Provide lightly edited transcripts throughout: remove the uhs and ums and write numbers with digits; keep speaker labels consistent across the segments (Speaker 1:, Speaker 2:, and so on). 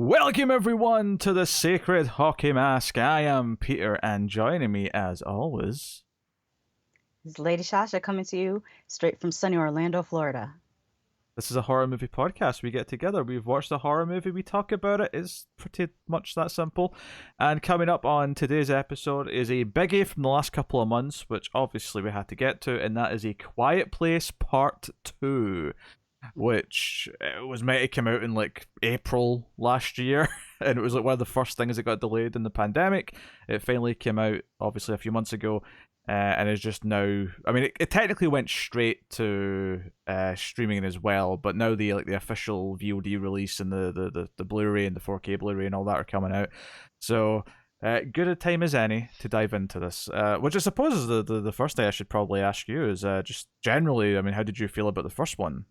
Speaker 1: Welcome everyone to the Sacred Hockey Mask. I am Peter, and joining me as always,
Speaker 2: This is Lady Shasha coming to you straight from sunny Orlando, Florida.
Speaker 1: this is a horror movie podcast. We get together, we've watched a horror movie, we talk about it. It's pretty much that simple. And coming up on today's episode is a biggie from the last couple of months, which obviously we had to get to, and that is A Quiet Place Part 2. Which was meant to come out in like April last year, and it was like one of the first things that got delayed in the pandemic. It finally came out, obviously, a few months ago, and is just now. I mean, it technically went straight to streaming as well, but now the official VOD release and the Blu-ray and the 4K Blu-ray and all that are coming out. So. Good a time as any to dive into this, which I suppose is the first thing I should probably ask you is just generally, I mean, how did you feel about the first one?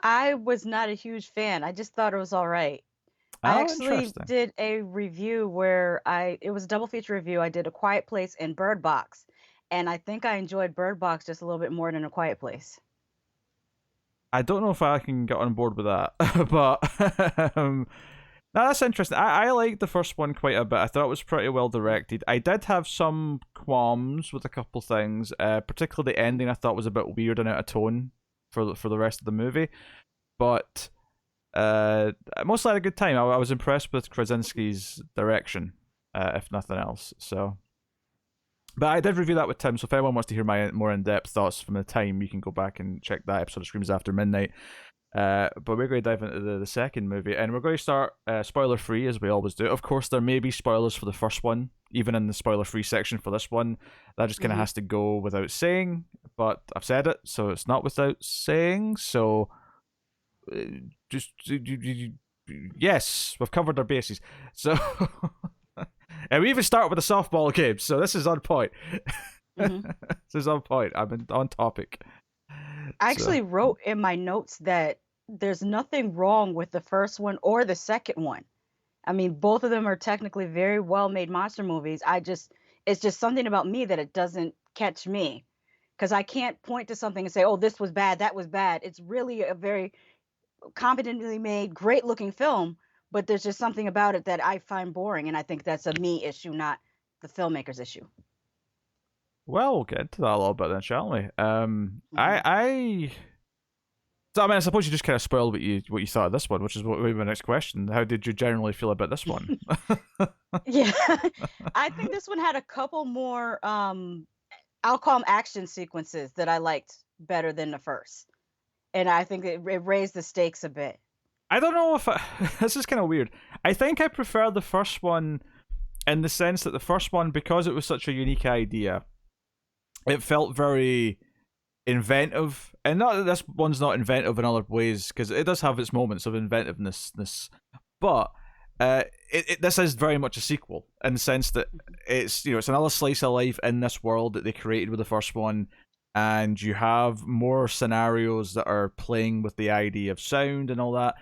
Speaker 2: I was not a huge fan. I just thought it was all right. I
Speaker 1: Oh,
Speaker 2: actually
Speaker 1: interesting.
Speaker 2: did a review where it was a double feature review. I did A Quiet Place and Bird Box, and I think I enjoyed Bird Box just a little bit more than A Quiet Place.
Speaker 1: I don't know if I can get on board with that, but no, that's interesting. I liked the first one quite a bit. I thought it was pretty well directed. I did have some qualms with a couple things, particularly the ending. I thought was a bit weird and out of tone for the rest of the movie, but I mostly had a good time. I was impressed with Krasinski's direction, if nothing else. So. But I did review that with Tim, so if anyone wants to hear my more in-depth thoughts from the time, you can go back and check that episode of Screams After Midnight. But we're going to dive into the second movie, and we're going to start spoiler-free, as we always do. Of course, there may be spoilers for the first one, even in the spoiler-free section for this one. That just kind of
Speaker 2: Hmm.
Speaker 1: has to go without saying, but I've said it, so it's not without saying, so uh, just... Yes, we've covered our bases. So... And we even start with a softball game, so this is on point.
Speaker 2: Hmm.
Speaker 1: This is on point. I'm on topic.
Speaker 2: I
Speaker 1: So
Speaker 2: actually wrote in my notes that there's nothing wrong with the first one or the second one. I mean, both of them are technically very well-made monster movies. It's just something about me that it doesn't catch me because I can't point to something and say, "Oh, this was bad, that was bad." It's really a very competently made, great-looking film, but there's just something about it that I find boring, and I think that's a me issue, not the filmmaker's issue.
Speaker 1: well, we'll get into that a little bit then, shall we?
Speaker 2: Hmm.
Speaker 1: So I mean, I suppose you just kind of spoiled what you thought of this one, which is what would be my next question. How did you generally feel about this one?
Speaker 2: Yeah, I think this one had a couple more, I'll call them action sequences that I liked better than the first, and I think it raised the stakes a bit.
Speaker 1: I don't know if this is kind of weird. I think I prefer the first one in the sense that the first one, because it was such a unique idea, it felt very inventive, and not that this one's not inventive in other ways, because it does have its moments of inventiveness, but this is very much a sequel in the sense that it's another slice of life in this world that they created with the first one, and you have more scenarios that are playing with the idea of sound and all that.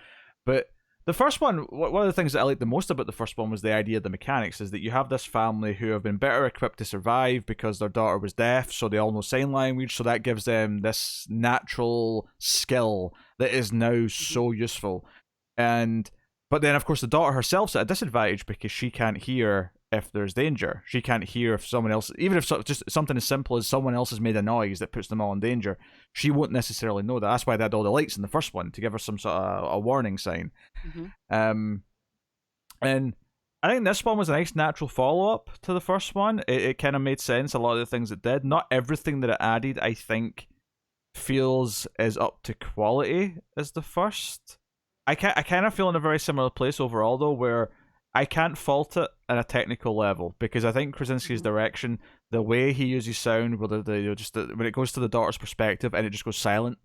Speaker 1: But the first one, one of the things that I liked the most about the first one was the idea of the mechanics, is that you have this family who have been better equipped to survive because their daughter was deaf, so they all know sign language, so that gives them this natural skill that is now
Speaker 2: Mhm.
Speaker 1: so useful. And but then of course the daughter herself's at a disadvantage because she can't hear if there's danger. She can't hear if someone else, even if just something as simple as someone else has made a noise that puts them all in danger, she won't necessarily know that. That's why they had all the lights in the first one, to give her some sort of a warning sign.
Speaker 2: Mhm.
Speaker 1: um, and I think this one was a nice natural follow up to the first one. It kind of made sense. A lot of the things it did, not everything that it added, I think, feels as up to quality as the first. I kind of feel in a very similar place overall though, where I can't fault it at a technical level because I think Krasinski's
Speaker 2: Mhm.
Speaker 1: direction, the way he uses sound, whether when it goes to the daughter's perspective and it just goes silent,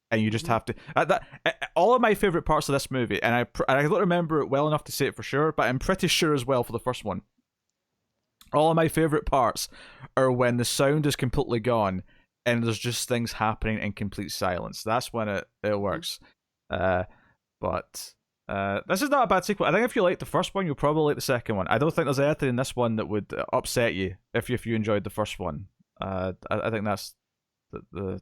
Speaker 1: and you just
Speaker 2: Mhm.
Speaker 1: have to all of my favorite parts of this movie, and I don't remember it well enough to say it for sure, but I'm pretty sure as well for the first one. All of my favorite parts are when the sound is completely gone and there's just things happening in complete silence. That's when it
Speaker 2: Mhm.
Speaker 1: works. Uh, but this is not a bad sequel. I think if you like the first one, you'll probably like the second one. I don't think there's anything in this one that would upset you if you enjoyed the first one. I think that's the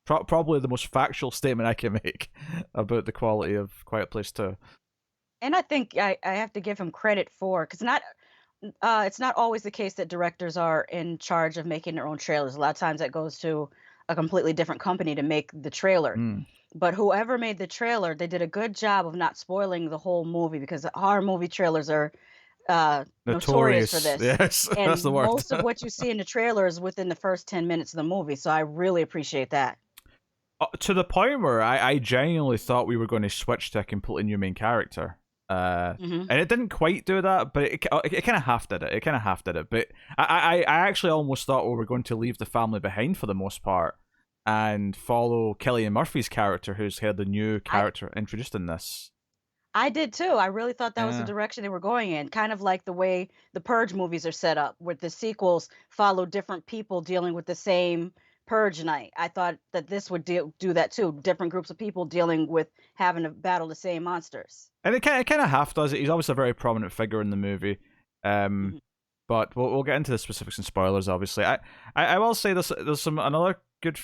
Speaker 1: probably the most factual statement I can make about the quality of Quiet Place 2.
Speaker 2: And I think I have to give him credit for, because it's not always the case that directors are in charge of making their own trailers. A lot of times that goes to a completely different company to make the trailer.
Speaker 1: Mm.
Speaker 2: But whoever made the trailer, they did a good job of not spoiling the whole movie, because horror movie trailers are notorious for
Speaker 1: Notorious.
Speaker 2: this.
Speaker 1: Yes, that's
Speaker 2: And
Speaker 1: the word.
Speaker 2: most of what you see in the trailer is within the first 10 minutes of the movie. So I really appreciate that.
Speaker 1: To the point where I genuinely thought we were going to switch to a completely new main character.
Speaker 2: Hmm.
Speaker 1: And it didn't quite do that, but it kind of half did it. It kind of half did it. But I actually almost thought we were going to leave the family behind for the most part and follow Cillian Murphy's character, who's here the new
Speaker 2: I
Speaker 1: character introduced in this.
Speaker 2: I did too. I really thought that was the
Speaker 1: Yeah.
Speaker 2: direction they were going in, kind of like the way the Purge movies are set up, where the sequels follow different people dealing with the same Purge night. I thought that this would do that too, different groups of people dealing with having to battle the same monsters.
Speaker 1: And it kind of half does it. He's obviously a very prominent figure in the movie. Um,
Speaker 2: Hmm.
Speaker 1: but we'll get into the specifics and spoilers. Obviously, I will say there's some another good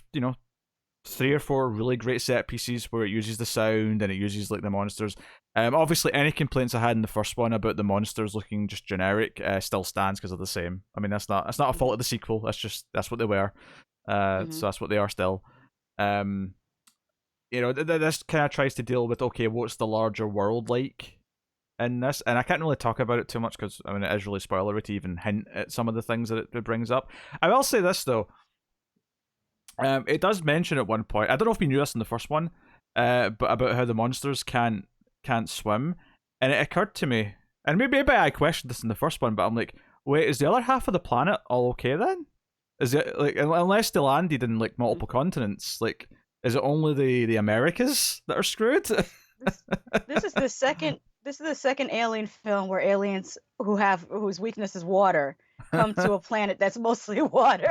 Speaker 1: 3 or 4 really great set pieces where it uses the sound and it uses like the monsters. Obviously, any complaints I had in the first one about the monsters looking just generic still stands because they're the same. I mean, that's not a fault of the sequel. That's what they were.
Speaker 2: Hmm.
Speaker 1: So that's what they are still. Um, this kind of tries to deal with, okay, what's the larger world like in this? And I can't really talk about it too much because I mean it is really spoilery to even hint at some of the things that it brings up. I will say this though. It does mention at one point. I don't know if we knew this in the first one, but about how the monsters can't swim, and it occurred to me, and maybe I questioned this in the first one, but I'm like, wait, is the other half of the planet all okay then? Is it like unless they landed in like multiple continents, like is it only the Americas that are screwed?
Speaker 2: This this is the second alien film where aliens whose weakness is water come to a planet that's mostly water.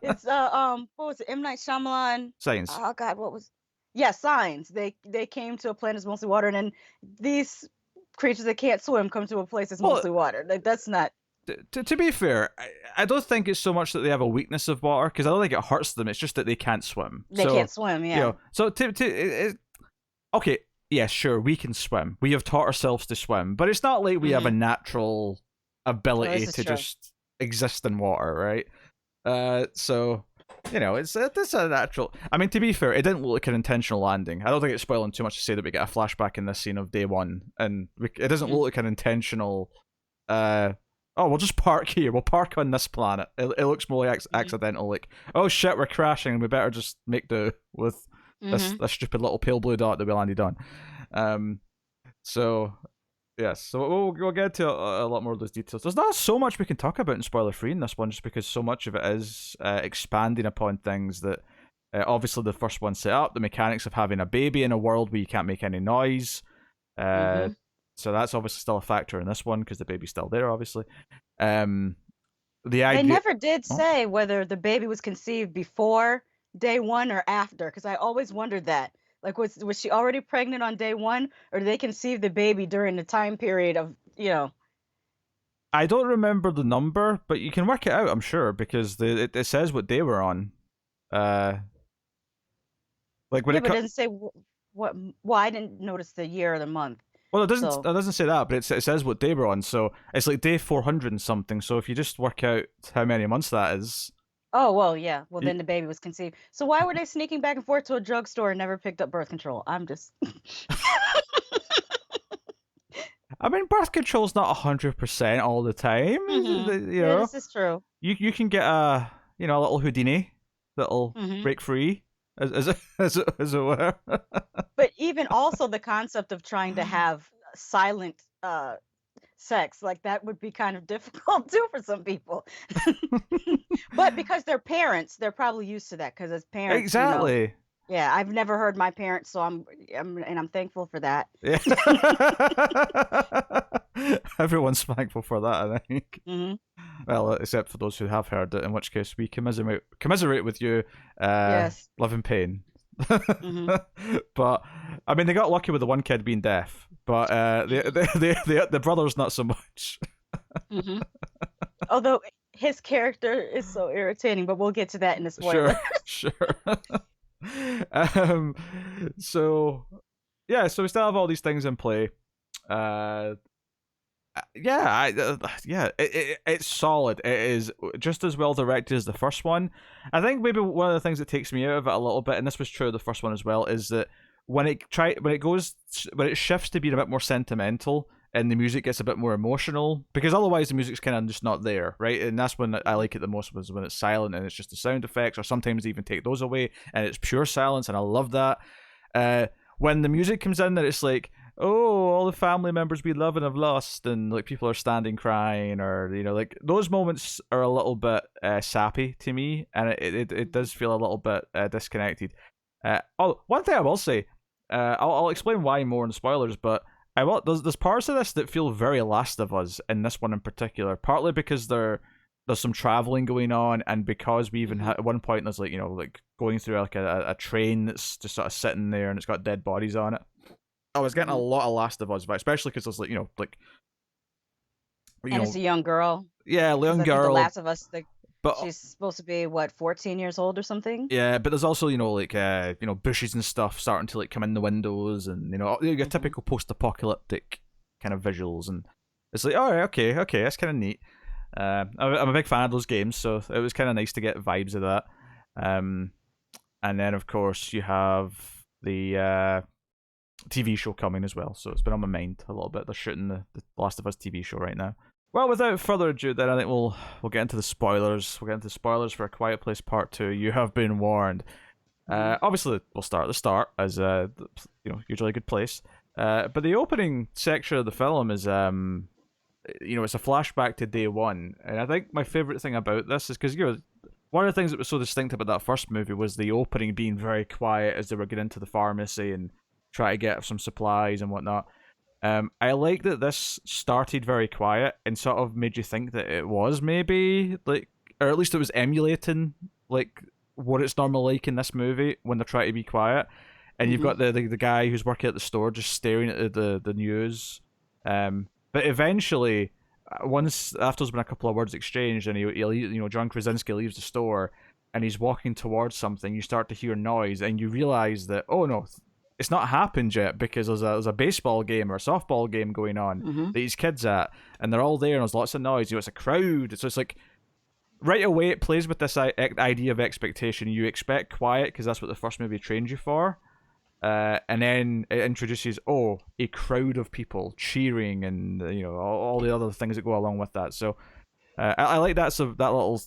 Speaker 2: It's what was it? M. Night Shyamalan.
Speaker 1: Science.
Speaker 2: Oh God, what was? Yeah, Signs. They came to a planet that's mostly water, and then these creatures that can't swim come to a place that's
Speaker 1: Well,
Speaker 2: mostly water. Like that's not.
Speaker 1: to be fair, I don't think it's so much that they have a weakness of water because I don't think it hurts them. It's just that they can't swim.
Speaker 2: They can't swim. Yeah.
Speaker 1: So okay, yeah, sure, we can swim. We have taught ourselves to swim, but it's not like we have a
Speaker 2: Hmm.
Speaker 1: natural
Speaker 2: Well,
Speaker 1: ability
Speaker 2: this is
Speaker 1: to
Speaker 2: true.
Speaker 1: just exist in water, right? So it's a natural. I mean, to be fair, it didn't look like an intentional landing. I don't think it's spoiling too much to say that we get a flashback in this scene of day one, and it doesn't
Speaker 2: Hmm.
Speaker 1: look like an intentional. Oh, we'll just park here. We'll park on this planet. It looks more like
Speaker 2: Hmm.
Speaker 1: accidental. Like, oh shit, we're crashing. We better just make do with
Speaker 2: Hmm.
Speaker 1: this stupid little pale blue dot that we landed on. Um, so yes, so we'll get to a lot more of those details. There's not so much we can talk about in spoiler free in this one, just because so much of it is expanding upon things that obviously the first one set up, the mechanics of having a baby in a world where you can't make any noise. Uh,
Speaker 2: Hmm.
Speaker 1: so that's obviously still a factor in this one because the baby's still there, obviously. Um, the
Speaker 2: They
Speaker 1: idea.
Speaker 2: never did
Speaker 1: Oh,
Speaker 2: say whether the baby was conceived before day one or after, because I always wondered that. Like, was she already pregnant on day one, or did they conceive the baby during the time period of, you know?
Speaker 1: I don't remember the number, but you can work it out, I'm sure, because it says what day we're on. Uh, like when
Speaker 2: Yeah,
Speaker 1: it
Speaker 2: but it
Speaker 1: cut.
Speaker 2: doesn't say what. Well, I didn't notice the year or the month.
Speaker 1: Well,
Speaker 2: So,
Speaker 1: it doesn't say that, but it says what day we're on. So it's like day 400 and something. So if you just work out how many months that is,
Speaker 2: oh well, yeah. Well,
Speaker 1: you,
Speaker 2: then the baby was conceived. So why were they sneaking back and forth to a drugstore and never picked up birth control? I'm just.
Speaker 1: I mean, birth control's not 100% all the time.
Speaker 2: Hmm.
Speaker 1: You
Speaker 2: Yeah,
Speaker 1: know,
Speaker 2: this is true.
Speaker 1: you can get a a little Houdini that'll
Speaker 2: Hmm.
Speaker 1: break free, as it were.
Speaker 2: But even also the concept of trying to have silent sex, like that would be kind of difficult too for some people. But because they're parents, they're probably used to that, because as parents,
Speaker 1: Exactly.
Speaker 2: yeah, I've never heard my parents, so I'm thankful for that.
Speaker 1: Yeah. Everyone's thankful for that, I think.
Speaker 2: Hmm.
Speaker 1: Well, except for those who have heard it, in which case we commiserate with you.
Speaker 2: Yes.
Speaker 1: Love and pain.
Speaker 2: Hmm.
Speaker 1: But I mean, they got lucky with the one kid being deaf, but the brothers not so much.
Speaker 2: Hmm. Although his character is so irritating, but we'll get to that in the
Speaker 1: Sure,
Speaker 2: spoiler.
Speaker 1: sure. um, so yeah, so we still have all these things in play. Uh, yeah, it's solid. It is just as well directed as the first one. I think maybe one of the things that takes me out of it a little bit, and this was true of the first one as well, is that when it shifts to being a bit more sentimental and the music gets a bit more emotional, because otherwise the music's kind of just not there, right? And that's when I like it the most, was when it's silent and it's just the sound effects, or sometimes they even take those away and it's pure silence, and I love that. When the music comes in, that it's like, oh, all the family members we love and have lost, and like people are standing crying, or like those moments are a little bit sappy to me, and it does feel a little bit disconnected. One thing I will say, I'll explain why more in spoilers, but there's parts of this that feel very Last of Us in this one in particular, partly because there's some traveling going on, and because we even at one point there's like going through like a train that's just sort of sitting there and it's got dead bodies on it. I was getting a lot of Last of Us, but especially because there's
Speaker 2: and it's a young girl.
Speaker 1: Yeah, young
Speaker 2: I think
Speaker 1: girl.
Speaker 2: The Last of Us,
Speaker 1: but
Speaker 2: she's supposed to be 14 years old or something.
Speaker 1: Yeah, but there's also bushes and stuff starting to like come in the windows, and your typical post-apocalyptic kind of visuals, and it's like, oh, okay, that's kind of neat. I'm a big fan of those games, so it was kind of nice to get vibes of that. And then of course you have the TV show coming as well, so it's been on my mind a little bit. They're shooting the Last of Us TV show right now. Well, without further ado, then I think we'll get into the spoilers. We'll get into the spoilers for A Quiet Place Part 2. You have been warned. Obviously, we'll start at the start, as usually a good place. But the opening section of the film is it's a flashback to day one, and I think my favorite thing about this is because one of the things that was so distinct about that first movie was the opening being very quiet as they were getting into the pharmacy and try to get some supplies and whatnot. I like that this started very quiet and sort of made you think that it was maybe like, or at least it was emulating like what it's normally like in this movie when they're trying to be quiet. And you've got the guy who's working at the store just staring at the news. But eventually, once after there's been a couple of words exchanged, and John Krasinski leaves the store and he's walking towards something, you start to hear noise, and you realize that, oh no, it's not happened yet, because there's a baseball game or a softball game going on that these kids at, and they're all there, and there's lots of noise. It's a crowd, so it's like right away it plays with this idea of expectation. You expect quiet because that's what the first movie trained you for, and then it introduces a crowd of people cheering, and all the other things that go along with that. So I like that little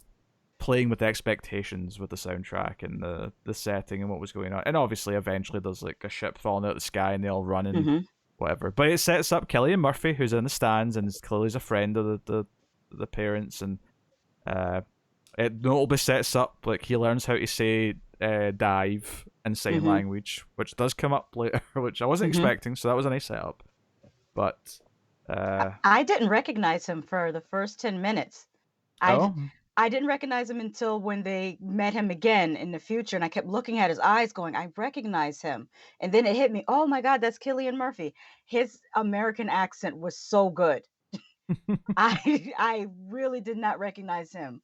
Speaker 1: playing with the expectations with the soundtrack and the setting and what was going on. And obviously eventually there's like a ship falling out of the sky and they all run and whatever. But it sets up Cillian Murphy, who's in the stands and is clearly a friend of the parents, and it notably sets up like he learns how to say dive in sign language, which does come up later, which I wasn't expecting, so that was a nice setup. But
Speaker 2: I didn't recognize him for the first 10 minutes. I didn't recognize him until when they met him again in the future, and I kept looking at his eyes going, I recognize him. And then it hit me, oh my God, that's Cillian Murphy. His American accent was so good. I really did not recognize him.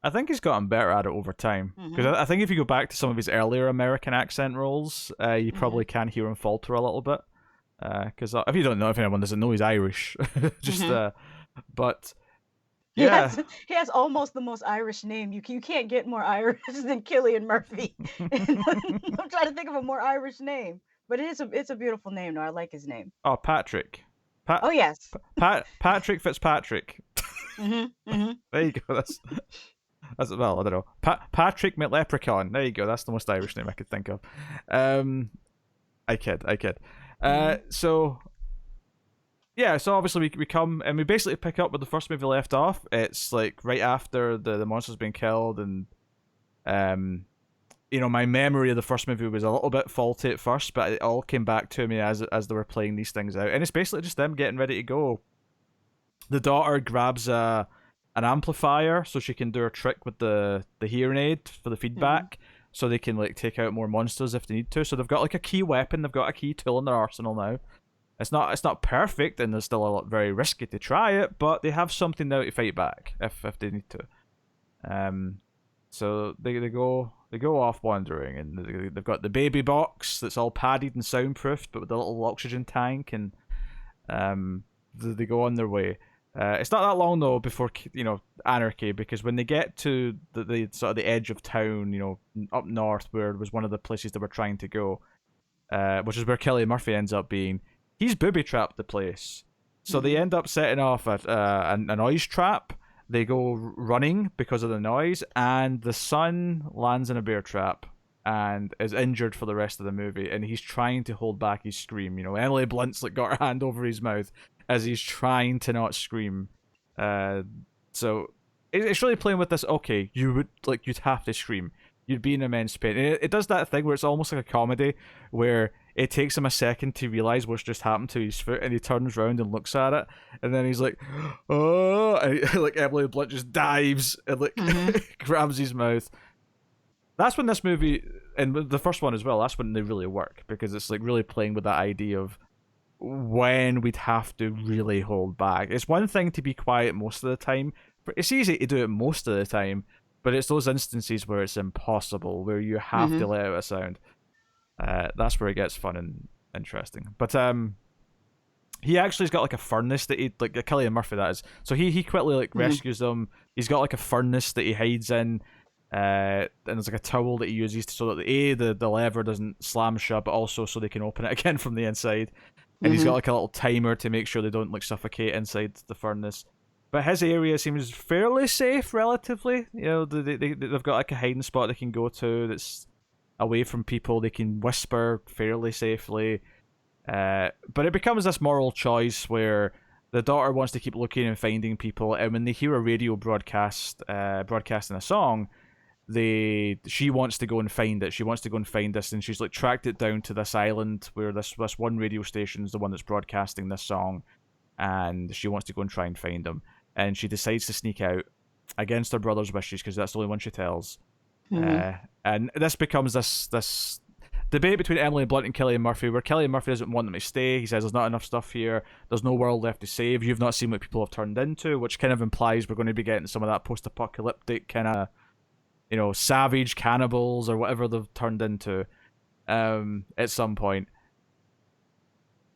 Speaker 1: I think he's gotten better at it over time. Because I think if you go back to some of his earlier American accent roles, you probably can hear him falter a little bit. Because if you don't know, if anyone doesn't know, he's Irish. But... yeah,
Speaker 2: he has almost the most Irish name. You can't get more Irish than Cillian Murphy. I'm trying to think of a more Irish name, but it's a beautiful name. No, I like his name.
Speaker 1: Oh, Patrick.
Speaker 2: Oh yes,
Speaker 1: Patrick Fitzpatrick. There you go. That's well, I don't know. Patrick McLeprechaun. There you go. That's the most Irish name I could think of. I kid. So. Yeah, so obviously we come and we basically pick up where the first movie left off. It's like right after the monster's been killed, and my memory of the first movie was a little bit faulty at first, but it all came back to me as they were playing these things out, and it's basically just them getting ready to go. The daughter grabs an amplifier so she can do her trick with the hearing aid for the feedback, so they can like take out more monsters if they need to. So they've got like a key weapon, they've got a key tool in their arsenal now. It's not perfect, and there's still a lot very risky to try it, but they have something now to fight back if they need to. So they go off wandering, and they've got the baby box that's all padded and soundproofed, but with a little oxygen tank, and They go on their way. It's not that long though before anarchy, because when they get to the sort of the edge of town, up north where it was one of the places they were trying to go, which is where Kelly Murphy ends up being. He's booby trapped the place, so they end up setting off a noise trap. They go running because of the noise, and the son lands in a bear trap and is injured for the rest of the movie. And he's trying to hold back his scream. Emily Blunt's like got her hand over his mouth as he's trying to not scream. So it's really playing with this. Okay, you'd have to scream. You'd be in immense pain. And it does that thing where it's almost like a comedy where it takes him a second to realize what's just happened to his foot, and he turns around and looks at it, and then he's like, "Oh!" And like Emily Blunt just dives and grabs his mouth. That's when this movie, and the first one as well, that's when they really work, because it's like really playing with that idea of when we'd have to really hold back. It's one thing to be quiet most of the time. It's easy to do it most of the time, but it's those instances where it's impossible, where you have to let out a sound. That's where it gets fun and interesting. But he actually's got like a furnace that he, like Cillian Murphy that is. So he quickly rescues them. He's got like a furnace that he hides in. And there's like a towel that he uses so that the lever doesn't slam shut, but also so they can open it again from the inside. And he's got like a little timer to make sure they don't like suffocate inside the furnace. But his area seems fairly safe, relatively. They've got like a hiding spot they can go to that's away from people. They can whisper fairly safely. But it becomes this moral choice where the daughter wants to keep looking and finding people, and when they hear a radio broadcasting a song, she wants to go and find it. She wants to go and find this, and she's like tracked it down to this island where this one radio station is the one that's broadcasting this song, and she wants to go and try and find them. And she decides to sneak out against her brother's wishes because that's the only one she tells. And this becomes this debate between Emily Blunt and Cillian Murphy, where Cillian Murphy doesn't want them to stay. He says there's not enough stuff here. There's no world left to save. You've not seen what people have turned into, which kind of implies we're going to be getting some of that post-apocalyptic kind of, savage cannibals or whatever they've turned into at some point.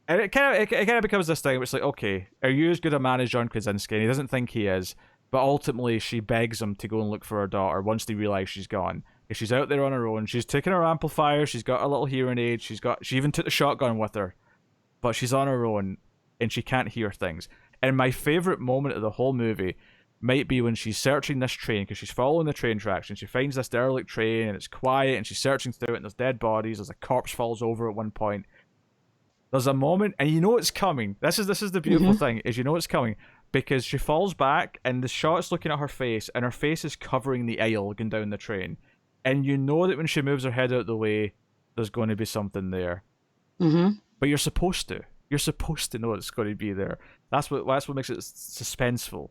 Speaker 1: And it kind of becomes this thing where it's like, okay, are you as good a man as John Krasinski? And he doesn't think he is, but ultimately she begs him to go and look for her daughter once they realize she's gone. If she's out there on her own, she's taken her amplifier, she's got a little hearing aid, she even took the shotgun with her, but she's on her own and she can't hear things. And my favorite moment of the whole movie might be when she's searching this train, because she's following the train tracks and she finds this derelict train and it's quiet and she's searching through it and there's dead bodies. There's a corpse falls over at one point. There's a moment, and you know it's coming. This is the beautiful thing, is it's coming, because she falls back and the shot's looking at her face, and her face is covering the aisle going down the train. And you know that when she moves her head out of the way, there's going to be something there. But you're supposed to. You're supposed to know it's going to be there. That's what makes it suspenseful.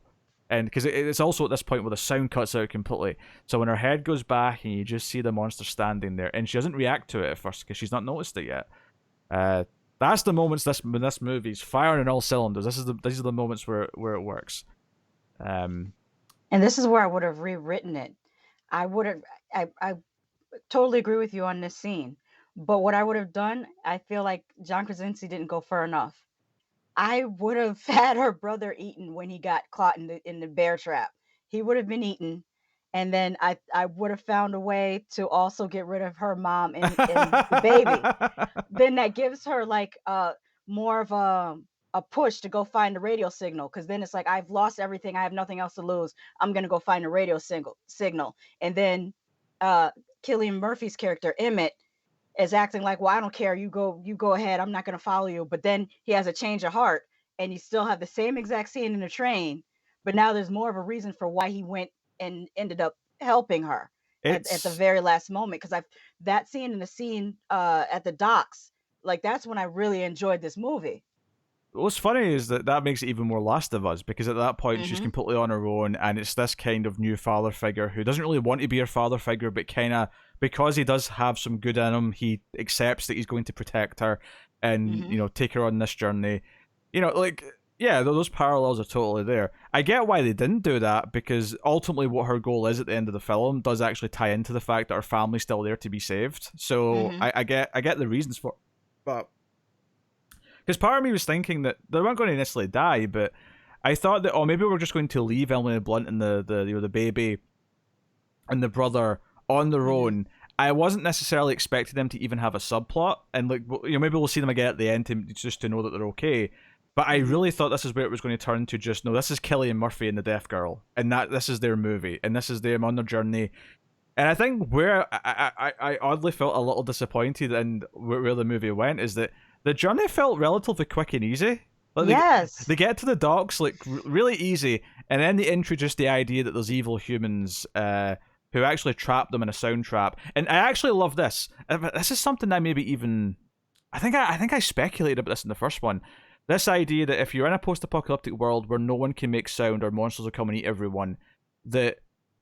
Speaker 1: And because it's also at this point where the sound cuts out completely. So when her head goes back and you just see the monster standing there, and she doesn't react to it at first because she's not noticed it yet. That's the moments when this movie's firing on all cylinders. These are the moments where it works.
Speaker 2: And this is where I would have rewritten it. I totally agree with you on this scene. But what I would have done, I feel like John Krasinski didn't go far enough. I would have had her brother eaten when he got caught in the bear trap. He would have been eaten, and then I would have found a way to also get rid of her mom and the baby. Then that gives her like more of a push to go find the radio signal, because then it's like, I've lost everything, I have nothing else to lose, I'm gonna go find a radio signal. And then Cillian Murphy's character Emmett is acting like, well, I don't care, you go ahead, I'm not going to follow you. But then he has a change of heart, and you still have the same exact scene in the train, but now there's more of a reason for why he went and ended up helping her at the very last moment. Because that scene and the scene at the docks, like, that's when I really enjoyed this movie.
Speaker 1: What's funny is that makes it even more Last of Us, because at that point she's completely on her own, and it's this kind of new father figure who doesn't really want to be her father figure, but kind of, because he does have some good in him, he accepts that he's going to protect her and take her on this journey. Those parallels are totally there. I get why they didn't do that, because ultimately what her goal is at the end of the film does actually tie into the fact that her family's still there to be saved. So I get the reasons for it. But Because part of me was thinking that they weren't going to necessarily die, but I thought that, oh, maybe we're just going to leave Emily Blunt and the baby and the brother on their
Speaker 2: Mm-hmm.
Speaker 1: own. I wasn't necessarily expecting them to even have a subplot, and like, maybe we'll see them again at the end just to know that they're okay. But I
Speaker 2: Mm-hmm.
Speaker 1: really thought this is where it was going to turn to just, no, this is Cillian Murphy and the Deaf Girl, and that this is their movie, and this is them on their journey. And I think where I oddly felt a little disappointed in where the movie went is that the journey felt relatively quick and easy. Like
Speaker 2: Yes.
Speaker 1: they get to the docks like really easy, and then they introduce the idea that there's evil humans who actually trap them in a sound trap. And I actually love this. This is something that maybe even I think I speculated about this in the first one. This idea that if you're in a post-apocalyptic world where no one can make sound or monsters will come and eat everyone, that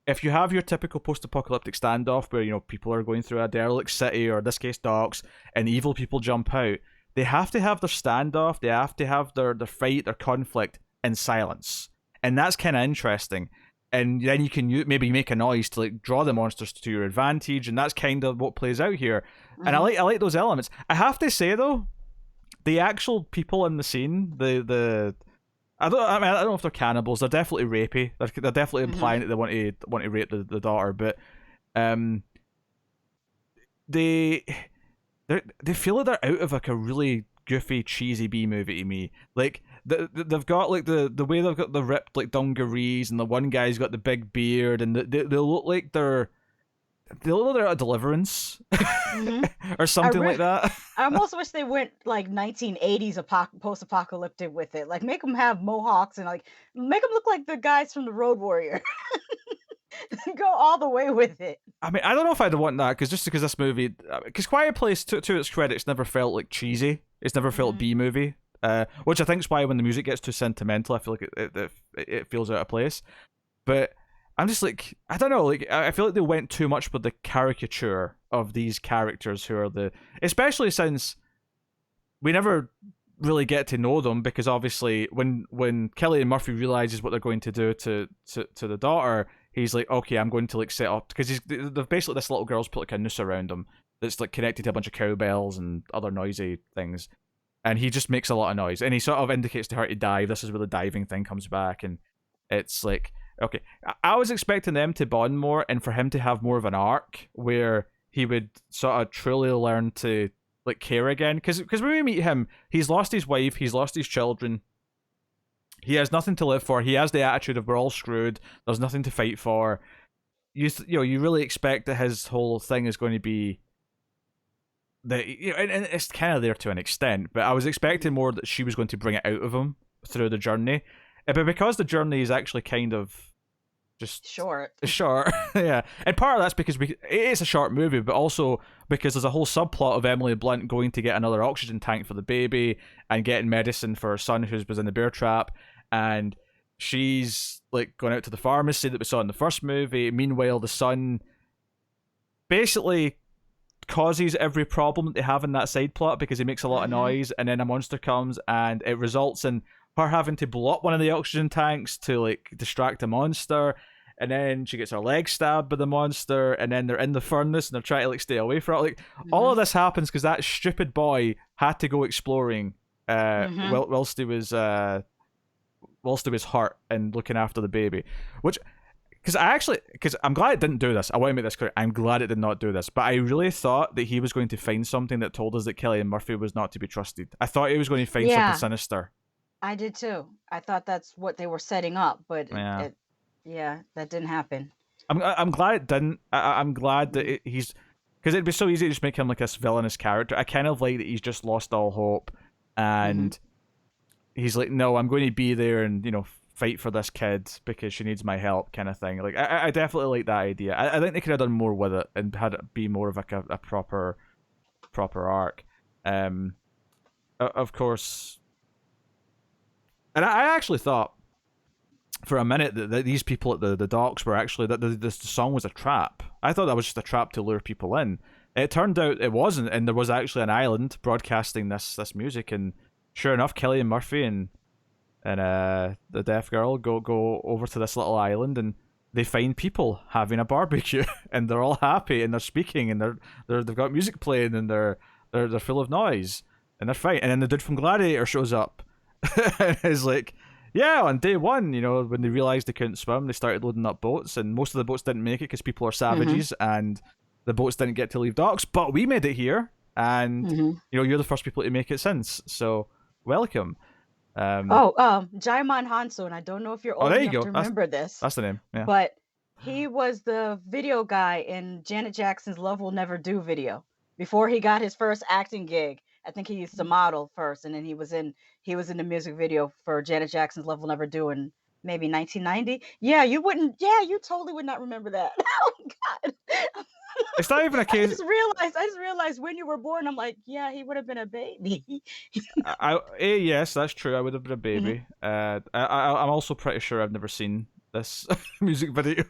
Speaker 1: if you have your typical post-apocalyptic standoff where, you know, people are going through a derelict city, or in this case docks, and evil people jump out, they have to have their standoff, they have to have their fight, their conflict in silence. And that's kind of interesting. And then you can maybe make a noise to like draw the monsters to your advantage, and that's kind of what plays out here.
Speaker 2: Mm-hmm.
Speaker 1: And I like those elements. I have to say though, the actual people in the scene, I don't know if they're cannibals. They're definitely rapey. They're definitely implying that they want to rape the daughter. But they feel like they're out of like a really goofy, cheesy B movie to me. Like they've got like the way they've got the ripped like dungarees, and the one guy's got the big beard, and they look like they're a Deliverance or something like that.
Speaker 2: I almost wish they went like 1980s post-apocalyptic with it. Like make them have mohawks and like make them look like the guys from the Road Warrior. Go all the way with it.
Speaker 1: I mean, I don't know if I'd want that because this movie, because Quiet Place, to its credit, it's never felt like cheesy. It's never felt B movie, which I think is why when the music gets too sentimental, I feel like it feels out of place. But I'm just like, I don't know, like I feel like they went too much with the caricature of these characters who are especially since we never really get to know them, because obviously when Cillian Murphy realizes what they're going to do to the daughter, he's like, okay, I'm going to like set up, because they've basically, this little girl's put like a noose around him that's like connected to a bunch of cowbells and other noisy things, and he just makes a lot of noise, and he sort of indicates to her to dive. This is where the diving thing comes back, and it's like, okay, I was expecting them to bond more and for him to have more of an arc where he would sort of truly learn to like care again, because when we meet him, he's lost his wife, he's lost his children, he has nothing to live for, he has the attitude of we're all screwed, there's nothing to fight for. You really expect that his whole thing is going to be that, you know, and it's kind of there to an extent, but I was expecting more that she was going to bring it out of him through the journey. But because the journey is actually kind of just
Speaker 2: short,
Speaker 1: yeah, and part of that's because it is a short movie, but also because there's a whole subplot of Emily Blunt going to get another oxygen tank for the baby and getting medicine for her son who was in the bear trap, and she's like going out to the pharmacy that we saw in the first movie. Meanwhile, the son basically causes every problem that they have in that side plot because he makes a lot of noise, and then a monster comes and it results in her having to blow up one of the oxygen tanks to like distract the monster, and then she gets her leg stabbed by the monster, and then they're in the furnace and they're trying to like stay away from it. Like all of this happens because that stupid boy had to go exploring whilst he was hurt and looking after the baby, which because I'm glad it didn't do this. I want to make this clear. I'm glad it did not do this. But I really thought that he was going to find something that told us that Cillian Murphy was not to be trusted. I thought he was going to find something sinister.
Speaker 2: I did too. I thought that's what they were setting up, but
Speaker 1: Yeah,
Speaker 2: that didn't happen.
Speaker 1: I'm glad it didn't. I'm glad that he's, because it'd be so easy to just make him like this villainous character. I kind of like that he's just lost all hope, and he's like, no, I'm going to be there and, you know, fight for this kid because she needs my help, kind of thing. Like I definitely like that idea. I think they could have done more with it and had it be more of like a proper arc. Of course, and I actually thought for a minute that these people at the docks were actually, that the song was a trap. I thought that was just a trap to lure people in. It turned out it wasn't, and there was actually an island broadcasting this music, and sure enough, Cillian Murphy and the deaf girl go over to this little island, and they find people having a barbecue, and they're all happy, and they're speaking, and they've got music playing, and they're full of noise. and they're fine. And then the dude from Gladiator shows up and is like, yeah, on day one, when they realized they couldn't swim, they started loading up boats, and most of the boats didn't make it because people are
Speaker 2: Mm-hmm.
Speaker 1: savages, and the boats didn't get to leave docks. But we made it here, and
Speaker 2: Mm-hmm.
Speaker 1: you're the first people to make it since. So welcome. Um,
Speaker 2: Oh, Jaimon Hanso, and I don't know if you're
Speaker 1: oh,
Speaker 2: old
Speaker 1: there you
Speaker 2: enough
Speaker 1: go.
Speaker 2: to
Speaker 1: That's
Speaker 2: remember this,
Speaker 1: that's the name. Yeah.
Speaker 2: but he was the video guy in Janet Jackson's Love Will Never Do video before he got his first acting gig. I think he used to model first, and then he was in the music video for Janet Jackson's Love Will Never Do in maybe 1990. Yeah, you wouldn't. Yeah, you totally would not remember that. Oh God.
Speaker 1: It's not even a
Speaker 2: I
Speaker 1: case.
Speaker 2: just realized. I just realized when you were born. I'm like, yeah, he would have been a baby.
Speaker 1: Yes, that's true. I would have been a
Speaker 2: Mhm.
Speaker 1: baby. I'm also pretty sure I've never seen this music video.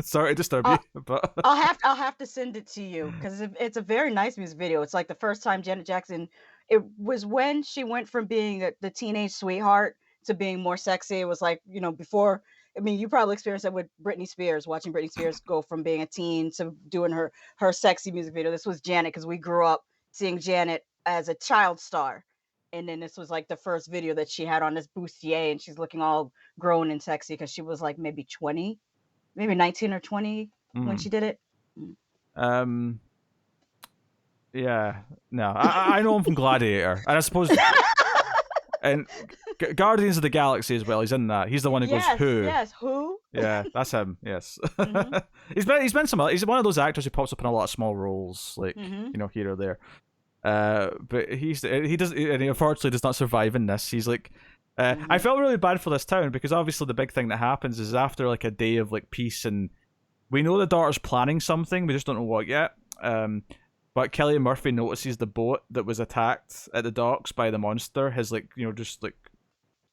Speaker 1: Sorry to disturb you,
Speaker 2: Uh,
Speaker 1: but
Speaker 2: I'll have to send it to you because it's a very nice music video. It's like the first time Janet Jackson. It was when she went from being the teenage sweetheart to being more sexy. It was like before. I mean, you probably experienced that with Britney Spears, watching Britney Spears go from being a teen to doing her sexy music video. This was Janet because we grew up seeing Janet as a child star, and then this was like the first video that she had on this bustier, and she's looking all grown and sexy because she was like maybe 20, maybe 19 or 20 when
Speaker 1: mm,
Speaker 2: she did it. Mm.
Speaker 1: um, yeah, no, I know him from Gladiator, and I suppose and Guardians of the Galaxy as well. He's in that. He's the one who goes
Speaker 2: Yes,
Speaker 1: who.
Speaker 2: yes. Who?
Speaker 1: Yeah, that's him. Yes,
Speaker 2: Mhm.
Speaker 1: he's been some. He's one of those actors who pops up in a lot of small roles, like
Speaker 2: Mhm.
Speaker 1: here or there. But he does, and he unfortunately does not survive in this. He's like, I
Speaker 2: Mhm.
Speaker 1: felt really bad for this town because obviously the big thing that happens is after like a day of like peace, and we know the daughter's planning something, we just don't know what yet. But Kelly Murphy notices the boat that was attacked at the docks by the monster has like just like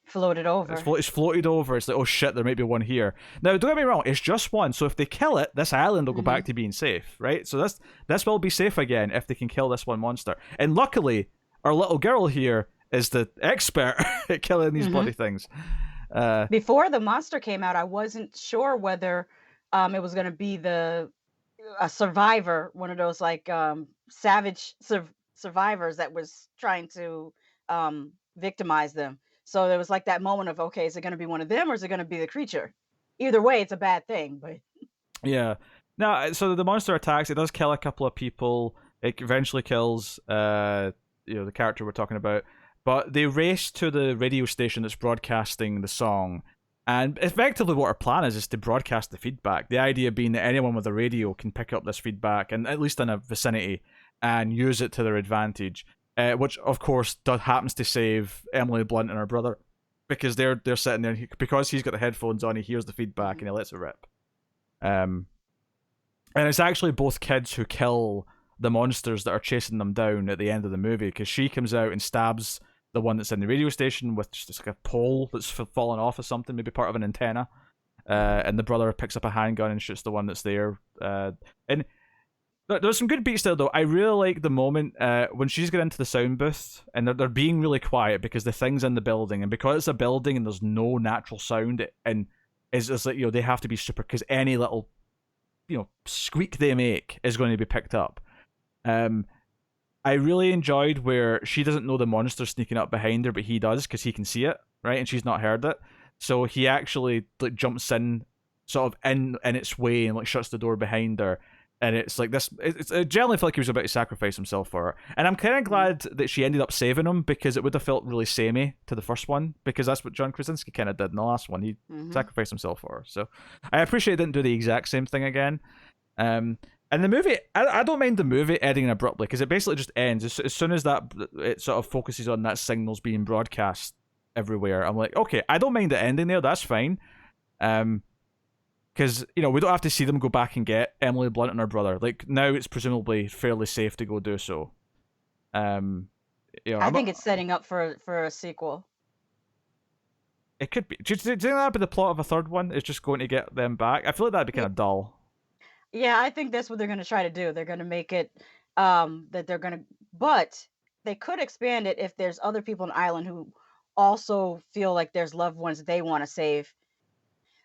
Speaker 2: Floated over.
Speaker 1: it's floated over. It's like, oh shit, there might be one here. Now, don't get me wrong, it's just one. So if they kill it, this island will go back
Speaker 2: Mhm.
Speaker 1: to being safe, right? So this will be safe again if they can kill this one monster. And luckily, our little girl here is the expert at killing these
Speaker 2: Mhm.
Speaker 1: bloody things. Uh,
Speaker 2: Before the monster came out, I wasn't sure whether it was going to be the a survivor, one of those like savage survivors that was trying to victimize them. So there was like that moment of, okay, is it going to be one of them or is it going to be the creature? Either way, it's a bad thing. But
Speaker 1: yeah. Now, so the monster attacks. It does kill a couple of people. It eventually kills, the character we're talking about. But they race to the radio station that's broadcasting the song, and effectively, what our plan is to broadcast the feedback. The idea being that anyone with a radio can pick up this feedback, and at least in a vicinity, and use it to their advantage. Which, of course, happens to save Emily Blunt and her brother, because they're sitting there because he's got the headphones on. He hears the feedback and he lets it rip. Um, and it's actually both kids who kill the monsters that are chasing them down at the end of the movie, because she comes out and stabs the one that's in the radio station with just like a pole that's fallen off or something, maybe part of an antenna. And the brother picks up a handgun and shoots the one that's there. And there's some good beats there, though. I really like the moment when she's getting into the sound booth and they're being really quiet because the thing's in the building, and because it's a building and there's no natural sound, and it's like they have to be super, because any little squeak they make is going to be picked up. Um, I really enjoyed where she doesn't know the monster sneaking up behind her, but he does because he can see it, right? And she's not heard it, so he actually like jumps in, sort of in its way, and like shuts the door behind her. And it's like this. I generally feel like he was about to sacrifice himself for her, and I'm kind of
Speaker 2: Mhm.
Speaker 1: glad that she ended up saving him, because it would have felt really samey to the first one, because that's what John Krasinski kind of did in the last one. He
Speaker 2: Mhm.
Speaker 1: sacrificed himself for her. So I appreciate it didn't do the exact same thing again. Um, and the movie, I don't mind the movie ending abruptly, because it basically just ends as soon as that it sort of focuses on that signals being broadcast everywhere. I'm like, okay, I don't mind the ending there. That's fine. Because we don't have to see them go back and get Emily Blunt and her brother. Like now, it's presumably fairly safe to go do so. Um,
Speaker 2: I
Speaker 1: I'm
Speaker 2: think it's setting up for a sequel.
Speaker 1: it could be. Do you think that'd be the plot of a third one? Is just going to get them back? I feel like that'd be kind
Speaker 2: Yeah,
Speaker 1: of dull.
Speaker 2: yeah, I think that's what they're going to try to do. They're going to make it that they're going to, but they could expand it if there's other people on the island who also feel like there's loved ones they want to save.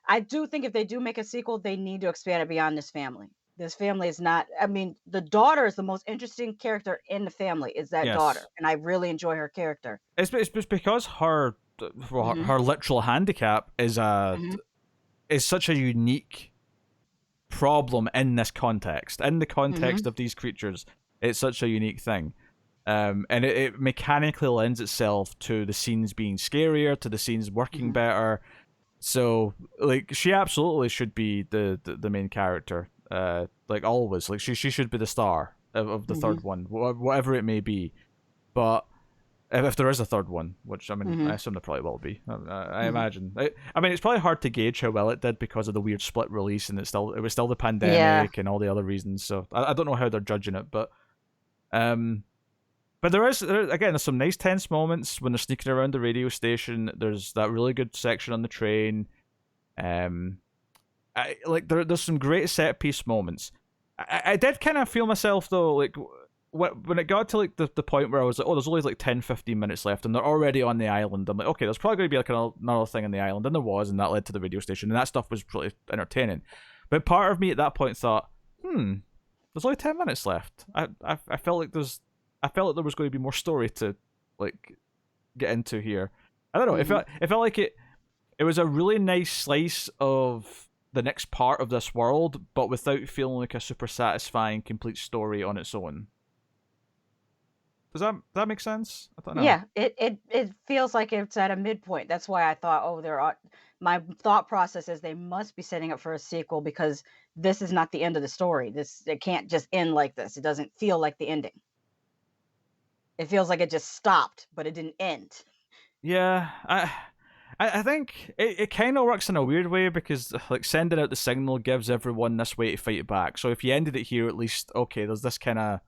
Speaker 2: I do think if they do make a sequel, they need to expand it beyond this family. This family is not. I mean, the daughter is the most interesting character in the family. Is that
Speaker 1: Yes.
Speaker 2: daughter, and I really enjoy her character.
Speaker 1: It's because well,
Speaker 2: Hmm.
Speaker 1: her literal handicap
Speaker 2: Hmm.
Speaker 1: is such a unique problem in this context. In the context
Speaker 2: Hmm.
Speaker 1: of these creatures, it's such a unique thing. And it mechanically lends itself to the scenes being scarier, to the scenes working
Speaker 2: Hmm.
Speaker 1: better. So, like, she absolutely should be the main character. Like always, like she should be the star of the
Speaker 2: Hmm.
Speaker 1: third one, whatever it may be. But if there is a third one, which I mean, I
Speaker 2: Hmm.
Speaker 1: assume there probably will be. I
Speaker 2: Hmm.
Speaker 1: imagine. I mean, it's probably hard to gauge how well it did because of the weird split release, and it was still the
Speaker 2: Yeah.
Speaker 1: pandemic and all the other reasons. So I don't know how they're judging it, um, but there's some nice tense moments when they're sneaking around the radio station. There's that really good section on the train. Um, there's some great set piece moments. I did kind of feel myself though, like when it got to like the point where I was like, oh, there's only like 10, 15 minutes left, and they're already on the island. I'm like, okay, there's probably going to be like another thing on the island, and there was, and that led to the radio station, and that stuff was really entertaining. But part of me at that point thought, there's only 10 minutes left. I felt like there was going to be more story to like get into here. I don't know.
Speaker 2: Hmm.
Speaker 1: It felt like it was a really nice slice of the next part of this world, but without feeling like a super satisfying complete story on its own. Does that make sense? I don't know.
Speaker 2: Yeah, it feels like it's at a midpoint. That's why I thought, oh, there are. My thought process is they must be setting up for a sequel because this is not the end of the story. This it can't just end like this. It doesn't feel like the ending. It feels like it just stopped, but it didn't end.
Speaker 1: Yeah, I think it kind of works in a weird way because like sending out the signal gives everyone this way to fight back. So if you ended it here, at least okay, there's this kind of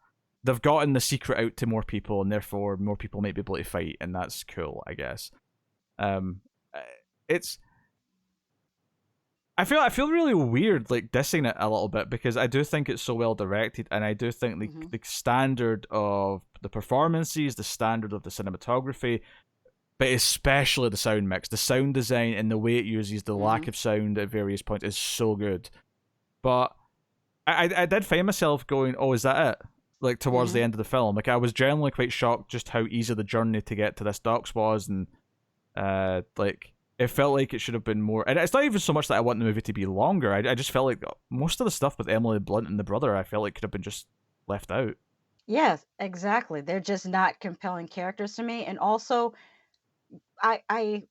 Speaker 1: they've gotten the secret out to more people, and therefore more people might be able to fight, and that's cool, I guess. Um, it's I feel really weird like dissing it a little bit because I do think it's so well directed, and I do think
Speaker 2: Hmm.
Speaker 1: the standard of the performances, the standard of the cinematography, but especially the sound mix, the sound design, and the way it uses the
Speaker 2: Hmm.
Speaker 1: lack of sound at various points is so good. But I did find myself going, oh, is that it? Like towards the
Speaker 2: Hmm.
Speaker 1: end of the film, like I was generally quite shocked just how easy the journey to get to this docks was, and like it felt like it should have been more. And it's not even so much that I want the movie to be longer. I just felt like most of the stuff with Emily Blunt and the brother, I felt like could have been just left out.
Speaker 2: Yes, exactly. They're just not compelling characters to me. And also, I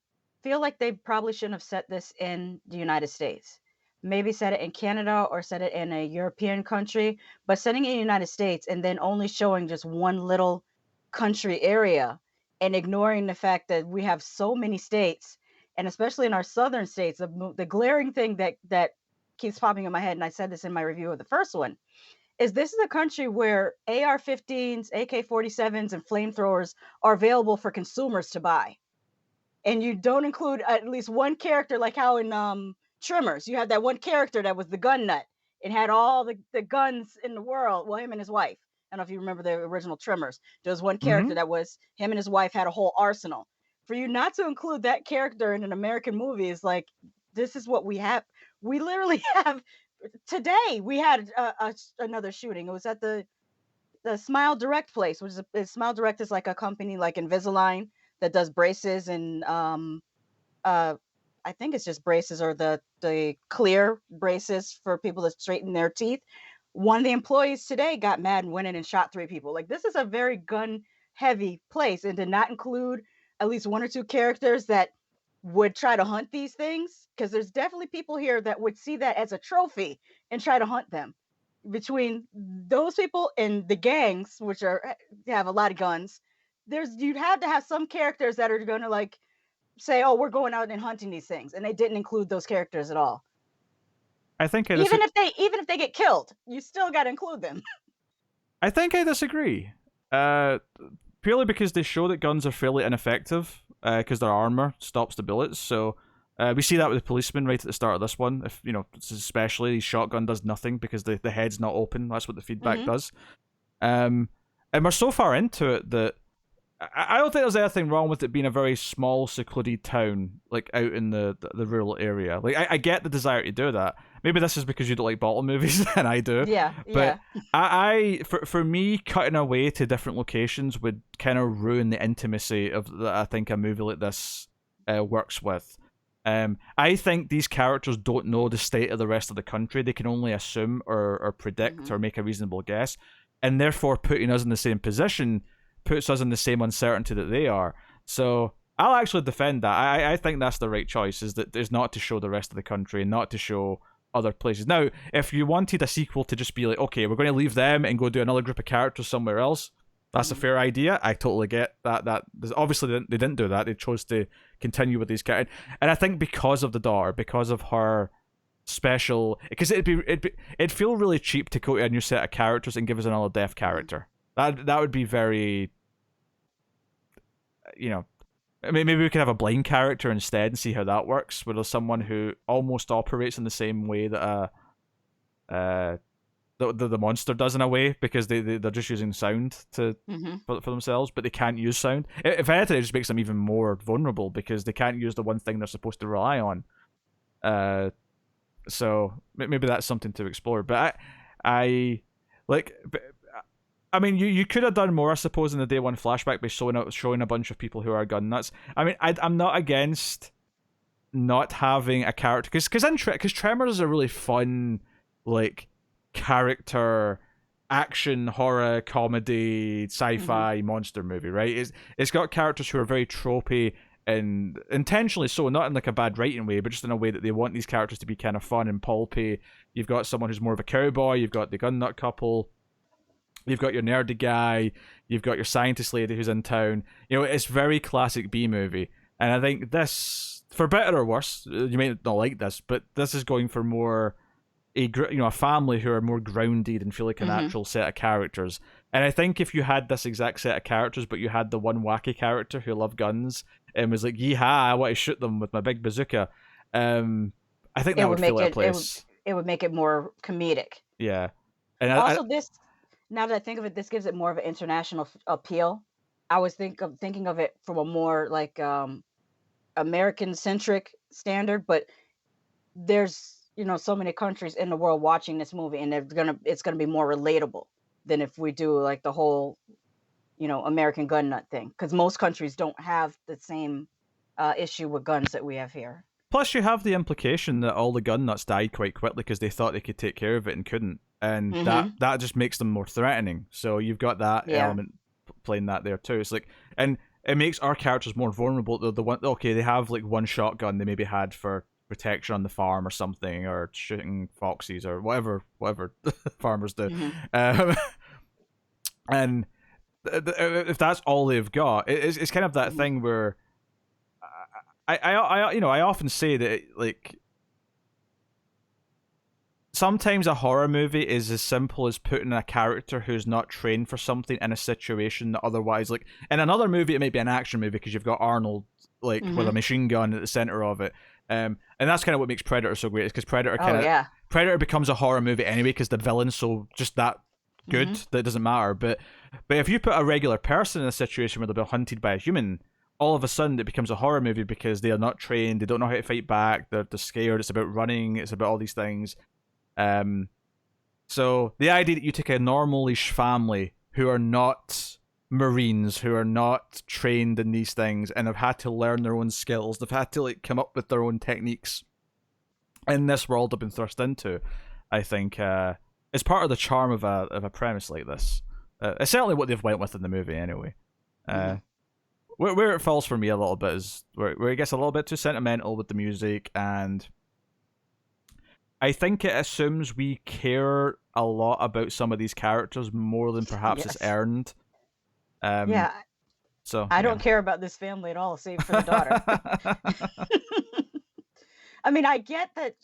Speaker 2: feel like they probably shouldn't have set this in the United States. Maybe set it in Canada or set it in a European country, but setting it in the United States and then only showing just one little country area and ignoring the fact that we have so many states, and especially in our southern states, the glaring thing that keeps popping in my head, and I said this in my review of the first one, is this is a country where AR-15s, AK-47s, and flamethrowers are available for consumers to buy, and you don't include at least one character like how in Trimmers you had that one character that was the gun nut and had all the guns in the world. Well, him and his wife. I don't know if you remember the original Trimmers. There was one character
Speaker 1: Mm-hmm.
Speaker 2: that was him and his wife had a whole arsenal. For you not to include that character in an American movie is like this is what we have. We literally have today. We had another shooting. It was at the Smile Direct place, which Smile Direct is like a company like Invisalign that does braces and uh I think it's just braces or the clear braces for people to straighten their teeth. One of the employees today got mad and went in and shot three people. Like this is a very gun heavy place, and did not include at least one or two characters that would try to hunt these things, because there's definitely people here that would see that as a trophy and try to hunt them. Between those people and the gangs, which are have a lot of guns, you'd have to have some characters that are going to like say, "Oh, we're going out and hunting these things," and they didn't include those characters at all.
Speaker 1: I think I dis-
Speaker 2: Even if they get killed, you still got to include them.
Speaker 1: I think I disagree. Uh, Purely because they show that guns are fairly ineffective because their armor stops the bullets. So we see that with the policeman right at the start of this one. If you know, especially his shotgun does nothing because the head's not open. That's what the feedback
Speaker 2: Hmm.
Speaker 1: does. Um, and we're so far into it that I don't think there's anything wrong with it being a very small, secluded town, like out in the rural area. Like I get the desire to do that, maybe this is because you don't like bottle movies and I do.
Speaker 2: Yeah,
Speaker 1: But
Speaker 2: yeah.
Speaker 1: for me, cutting away to different locations would kind of ruin the intimacy of that I think a movie like this works with. I think these characters don't know the state of the rest of the country. They can only assume or predict
Speaker 2: Hmm.
Speaker 1: or make a reasonable guess, and therefore putting us in the same position puts us in the same uncertainty that they are. So I'll actually defend that. I think that's the right choice. Is not to show the rest of the country and not to show other places. Now, if you wanted a sequel to just be like, okay, we're going to leave them and go do another group of characters somewhere else, that's a
Speaker 2: Hmm.
Speaker 1: fair idea. I totally get that. Obviously they didn't do that. They chose to continue with these characters, and I think because of the daughter, because of her special, because it'd feel really cheap to go to a new set of characters and give us another deaf character. That would be very, you know. I mean, maybe we could have a blind character instead and see how that works. Where there's someone who almost operates in the same way that the monster does in a way, because they're just using sound
Speaker 2: Hmm.
Speaker 1: for themselves, but they can't use sound. If anything, it just makes them even more vulnerable because they can't use the one thing they're supposed to rely on. So maybe that's something to explore. But I like. I mean, you could have done more, I suppose, in the day one flashback by showing a bunch of people who are gun nuts. I mean, I'm not against not having a character because Tremors is a really fun like character action horror comedy
Speaker 2: Hmm.
Speaker 1: sci-fi monster movie, right? It's got characters who are very tropey and intentionally so, not in like a bad writing way, but just in a way that they want these characters to be kind of fun and pulpy. You've got someone who's more of a cowboy, you've got the gun nut couple, you've got your nerdy guy, you've got your scientist lady who's in town. You know, it's very classic B movie, and I think this, for better or worse, you may not like this, but this is going for more a family who are more grounded and feel like an
Speaker 2: Hmm.
Speaker 1: actual set of characters. And I think if you had this exact set of characters, but you had the one wacky character who loved guns and was like, "Yeehaw! I want to shoot them with my big bazooka," I think
Speaker 2: It
Speaker 1: that would
Speaker 2: would
Speaker 1: feel
Speaker 2: make
Speaker 1: out of
Speaker 2: it
Speaker 1: place.
Speaker 2: it would make it more comedic.
Speaker 1: Yeah, and I
Speaker 2: Also, this now that I think of it, this gives it more of an international appeal. I was thinking of it from a more like American centric standard, but there's so many countries in the world watching this movie, and it's gonna be more relatable than if we do like the whole American gun nut thing, because most countries don't have the same issue with guns that we have here.
Speaker 1: Plus, you have the implication that all the gun nuts died quite quickly because they thought they could take care of it and couldn't, and that
Speaker 2: Hmm.
Speaker 1: that just makes them more threatening. So you've got that
Speaker 2: Yeah.
Speaker 1: element playing that there too. It's like, and it makes our characters more vulnerable. The one, okay, they have like one shotgun they maybe had for protection on the farm or something, or shooting foxes or whatever farmers do,
Speaker 2: Hmm.
Speaker 1: um, and if that's all they've got, it's kind of that
Speaker 2: Hmm.
Speaker 1: thing where I often say that like sometimes a horror movie is as simple as putting a character who's not trained for something in a situation that otherwise, like in another movie, it might be an action movie because you've got Arnold like with a
Speaker 2: Hmm.
Speaker 1: machine gun at the center of it, and that's kind of what makes Predator so great. Is because
Speaker 2: Oh yeah.
Speaker 1: Predator becomes a horror movie anyway because the villain's so just that good
Speaker 2: Hmm.
Speaker 1: that it doesn't matter. But if you put a regular person in a situation where they're being hunted by a human, all of a sudden it becomes a horror movie because they are not trained, they don't know how to fight back, they're scared. It's about running, it's about all these things. Um, so the idea that you take a normal-ish family who are not Marines, who are not trained in these things, and have had to learn their own skills, they've had to like come up with their own techniques in this world they've been thrust into, I think is part of the charm of a premise like this. It's certainly what they've went with in the movie anyway.
Speaker 2: Hmm.
Speaker 1: Uh, where it falls for me a little bit is where it gets a little bit too sentimental with the music, and I think it assumes we care a lot about some of these characters more than perhaps it's
Speaker 2: Yes.
Speaker 1: earned. Um,
Speaker 2: Yeah.
Speaker 1: so
Speaker 2: I
Speaker 1: yeah.
Speaker 2: don't care about this family at all, save for the daughter. I mean, I get that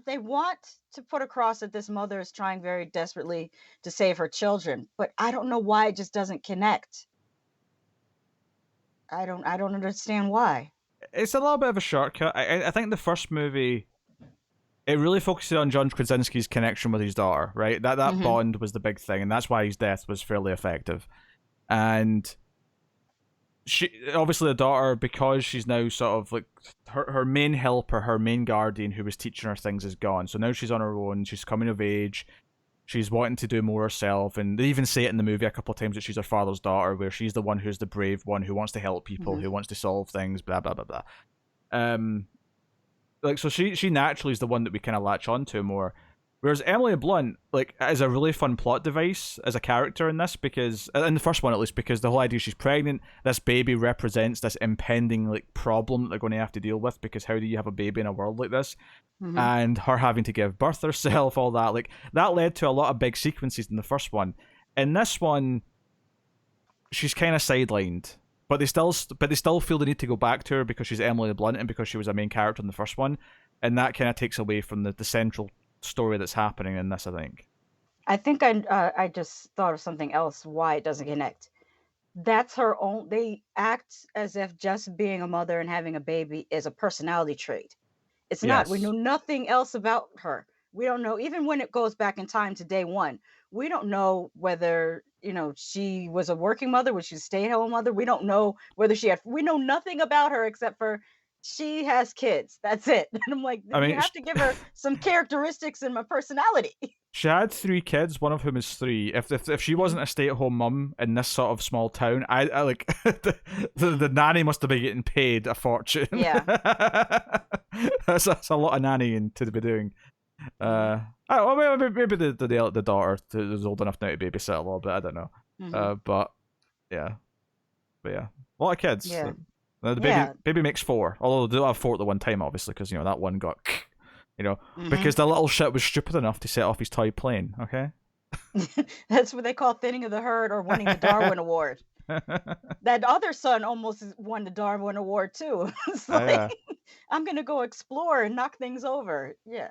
Speaker 2: they want to put across that this mother is trying very desperately to save her children, but I don't know why it just doesn't connect. I don't understand why.
Speaker 1: It's a little bit of a shortcut. I think the first movie, it really focuses on John Krasinski's connection with his daughter, right? That
Speaker 2: Mhm.
Speaker 1: bond was the big thing, and that's why his death was fairly effective. And she obviously the daughter, because she's now sort of like her main helper, her main guardian who was teaching her things is gone. So now she's on her own. She's coming of age. She's wanting to do more herself, and they even say it in the movie a couple of times that she's her father's daughter, where she's the one who's the brave one who wants to help people,
Speaker 2: Hmm.
Speaker 1: who wants to solve things, blah blah blah blah. Like so she naturally is the one that we kind of latch onto more. Whereas Emily Blunt, like, is a really fun plot device as a character in this because, in the first one at least, because the whole idea she's pregnant, this baby represents this impending like problem that they're going to have to deal with. Because how do you have a baby in a world like this?
Speaker 2: Hmm.
Speaker 1: And her having to give birth herself, all that, like that led to a lot of big sequences in the first one. In this one, she's kind of sidelined, but they still feel the need to go back to her because she's Emily Blunt and because she was a main character in the first one, and that kind of takes away from the central story that's happening in this, I think.
Speaker 2: I think I just thought of something else why it doesn't connect. That's her own. They act as if just being a mother and having a baby is a personality trait. It's not. We know
Speaker 1: Yes.
Speaker 2: nothing else about her. We don't know, even when it goes back in time to day one, we don't know whether, she was a working mother, was she a stay-at-home mother? We don't know whether we know nothing about her except for she has kids. That's it. And I'm like,
Speaker 1: I
Speaker 2: you
Speaker 1: mean,
Speaker 2: have to give her some characteristics in my personality.
Speaker 1: she had 3 kids, one of whom is 3. If she
Speaker 2: Mhm.
Speaker 1: wasn't a stay-at-home mum in this sort of small town, I like the nanny must have been getting paid a fortune.
Speaker 2: Yeah.
Speaker 1: That's a lot of nannying to be doing.
Speaker 2: Hmm.
Speaker 1: Well, maybe the daughter is old enough now to babysit a little bit. I don't know.
Speaker 2: Hmm.
Speaker 1: But yeah, a lot of kids.
Speaker 2: Yeah.
Speaker 1: The
Speaker 2: Yeah.
Speaker 1: baby makes 4, although they'll have 4 at the one time, obviously, because that one got,
Speaker 2: Hmm.
Speaker 1: because the little shit was stupid enough to set off his toy plane. Okay.
Speaker 2: That's what they call thinning of the herd or winning the Darwin Award. That other son almost won the Darwin Award too. It's like,
Speaker 1: Yeah,
Speaker 2: I'm gonna go explore and knock things over. Yeah.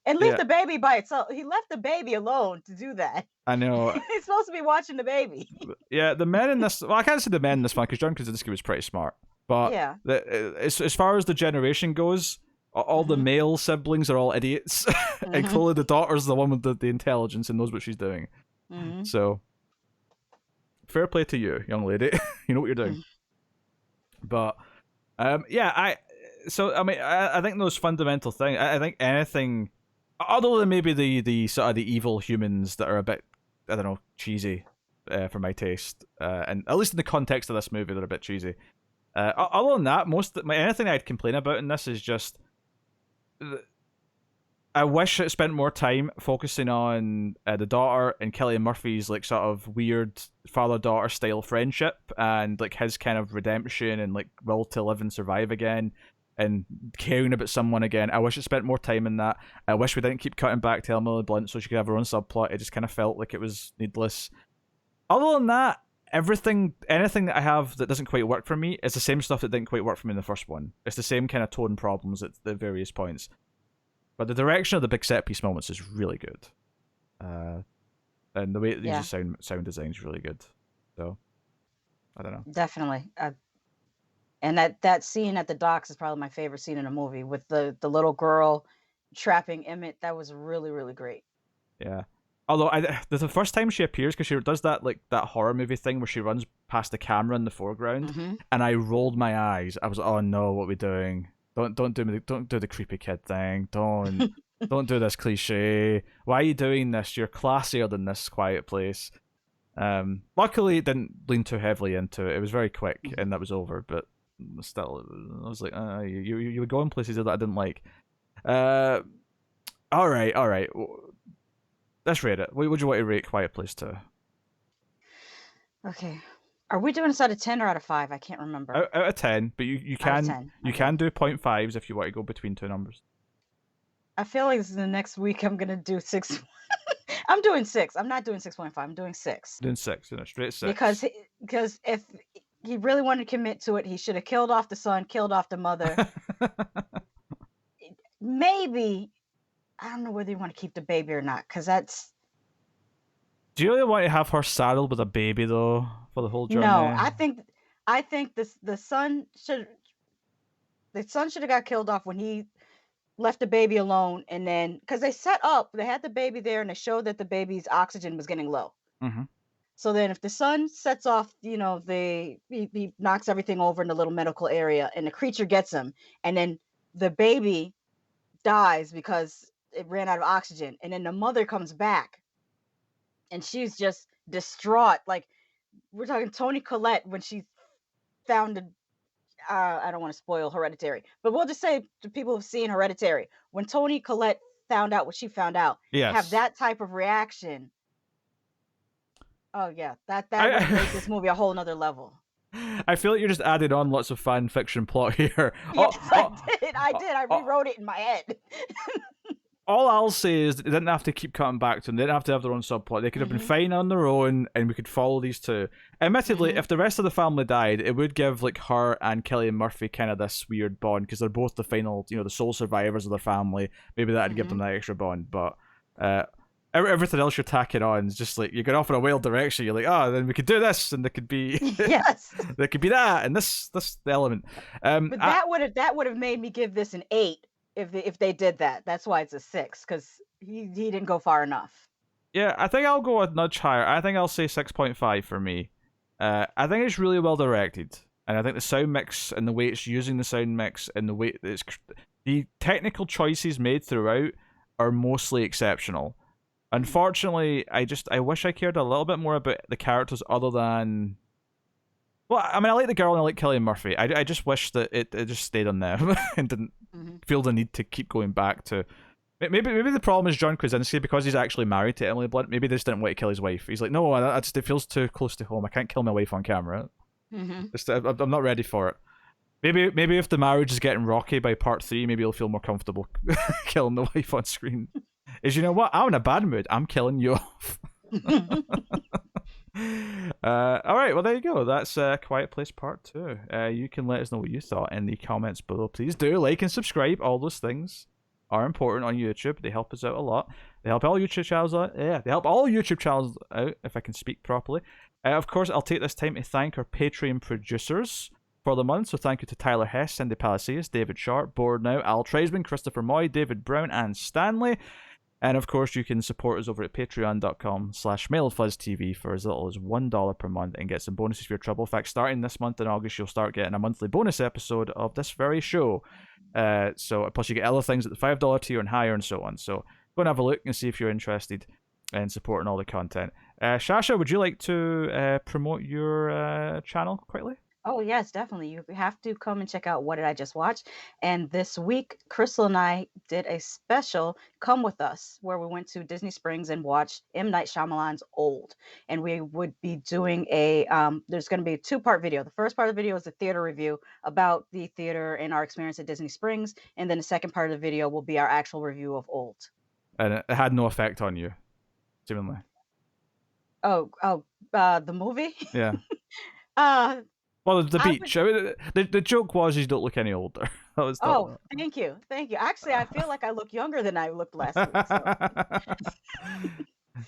Speaker 2: And leave
Speaker 1: yeah.
Speaker 2: the baby by itself. He left the baby alone to do that.
Speaker 1: I know.
Speaker 2: He's supposed to be watching the baby.
Speaker 1: Yeah, the men in this. Well, I can't say the men in this one because John Krasinski was pretty smart. But
Speaker 2: Yeah.
Speaker 1: as far as the generation goes, all the
Speaker 2: Mhm.
Speaker 1: male siblings are all idiots, and
Speaker 2: Mhm.
Speaker 1: clearly the daughter's the one with the intelligence and knows what she's doing.
Speaker 2: Mhm.
Speaker 1: So fair play to you, young lady. You know what you're doing.
Speaker 2: Mhm.
Speaker 1: But yeah, I mean, I think those fundamental things. I think anything other than maybe the sort of the evil humans that are a bit, I don't know, cheesy for my taste, and at least in the context of this movie, they're a bit cheesy. Other than that, anything I'd complain about in this is just I wish it spent more time focusing on the daughter and Cillian Murphy's like sort of weird father-daughter style friendship and like his kind of redemption and like will to live and survive again and caring about someone again. I wish it spent more time in that. I wish we didn't keep cutting back to Emily Blunt so she could have her own subplot. It just kind of felt like it was needless. Other than that, anything that I have that doesn't quite work for me is the same stuff that didn't quite work for me in the first one. It's the same kind of tone problems at the various points. But the direction of the big set piece moments is really good, and the way it
Speaker 2: Yeah,
Speaker 1: uses sound design is really good. So I don't know.
Speaker 2: definitely. And that scene at the docks is probably my favorite scene in a movie with the little girl trapping Emmett. That was really, really great.
Speaker 1: Yeah. Although the first time she appears, because she does that like that horror movie thing where she runs past the camera in the foreground,
Speaker 2: Mhm.
Speaker 1: and I rolled my eyes. I was like, oh no, what are we doing? Don't do the creepy kid thing. Don't do this cliche. Why are you doing this? You're classier than this quiet place. Luckily it didn't lean too heavily into it. It was very quick
Speaker 2: Mhm.
Speaker 1: and that was over, but still I was like, you were going places that I didn't like. Uh all right. Let's rate it. What would you want to rate Quiet Place 2?
Speaker 2: Okay. Are we doing this out of 10 or out of 5? I can't remember.
Speaker 1: Out of 10, but
Speaker 2: Out of 10.
Speaker 1: you
Speaker 2: Okay.
Speaker 1: can do 0.5s if you want to go between two numbers.
Speaker 2: I feel like this is the next week I'm gonna do 6. I'm doing 6. I'm not doing 6.5. I'm doing 6.
Speaker 1: Doing 6, straight
Speaker 2: Because
Speaker 1: 6.
Speaker 2: because if he really wanted to commit to it, he should have killed off the son, killed off the mother. Maybe I don't know whether you want to keep the baby or not, because that's
Speaker 1: Do you really want to have her saddled with a baby though for the whole
Speaker 2: no.
Speaker 1: journey?
Speaker 2: I think the son should have got killed off when he left the baby alone, and then because they had the baby there and they showed that the baby's oxygen was getting low.
Speaker 1: Mm-hmm.
Speaker 2: So then if the son sets off, he knocks everything over in the little medical area and the creature gets him, and then the baby dies because it ran out of oxygen, and then the mother comes back and she's just distraught. Like, we're talking Tony Collette when she found a I don't want to spoil Hereditary, but we'll just say to people who've seen Hereditary, when Tony Collette found out what she found out, have
Speaker 1: Yes.
Speaker 2: that type of reaction. Oh yeah, that would have made
Speaker 1: I,
Speaker 2: this movie a whole nother level.
Speaker 1: I feel like you're just adding on lots of fan fiction plot here.
Speaker 2: Yes, I
Speaker 1: Oh,
Speaker 2: rewrote it in my head.
Speaker 1: all I'll say is that they didn't have to keep cutting back to them. They didn't have to have their own subplot. They could have been
Speaker 2: Mhm.
Speaker 1: fine on their own, and we could follow these two. Admittedly,
Speaker 2: Mhm.
Speaker 1: if the rest of the family died, it would give like her and Killian Murphy kind of this weird bond because they're both the final, the sole survivors of their family. Maybe that'd give them
Speaker 2: Mhm.
Speaker 1: that extra bond. But everything else you're tacking on is just like you're going off in a wild direction. You're like, then we could do this, and there could be
Speaker 2: Yes.
Speaker 1: there could be that, and this the element.
Speaker 2: But that would have made me give this an 8 if they did that. That's why it's a 6, because he didn't go far enough.
Speaker 1: Yeah, I think I'll go a nudge higher. I think I'll say 6.5 for me. I think it's really well directed, and I think the sound mix and the way it's using the sound mix and the way that the technical choices made throughout are mostly exceptional. Unfortunately, I wish I cared a little bit more about the characters other than. Well, I mean, I like the girl and I like Killian Murphy. I just wish that it just stayed on them and didn't feel the need to keep going back to. Maybe the problem is John Krasinski because he's actually married to Emily Blunt. Maybe they just didn't want to kill his wife. He's like, no, it feels too close to home. I can't kill my wife on camera. I'm not ready for it. Maybe if the marriage is getting rocky by part 3, maybe he'll feel more comfortable killing the wife on screen. You know what? I'm in a bad mood. I'm killing you off. All right, well there you go. That's Quiet Place Part 2. You can let us know what you thought in the comments below. Please do like and subscribe. All those things are important on YouTube. They help us out a lot. They help all YouTube channels out. Yeah, they help all YouTube channels out, if I can speak properly. Of course, I'll take this time to thank our Patreon producers for the month. So thank you to Tyler Hess, Cindy Palacios, David Sharp, Board Now, Al Treisman, Christopher Moy, David Brown, and Stanley. And of course, you can support us over at patreon.com/MailFuzzTV for as little as $1 per month and get some bonuses for your trouble. In fact, starting this month in August, you'll start getting a monthly bonus episode of this very show. So plus you get other things at the $5 tier and higher and so on. So go and have a look and see if you're interested in supporting all the content. Shasha, would you like to promote your channel quickly?
Speaker 2: Oh, yes, definitely. You have to come and check out What Did I Just Watch? And this week, Crystal and I did a special Come With Us, where we went to Disney Springs and watched M. Night Shyamalan's Old. And we would be doing there's going to be a 2-part video. The first part of the video is a theater review about the theater and our experience at Disney Springs. And then the second part of the video will be our actual review of Old.
Speaker 1: And it had no effect on you, seemingly.
Speaker 2: The movie?
Speaker 1: Yeah.
Speaker 2: Well,
Speaker 1: the beach. I mean, the joke was you don't look any older. That was
Speaker 2: thank you. Actually, I feel like I look younger than I looked last week. So.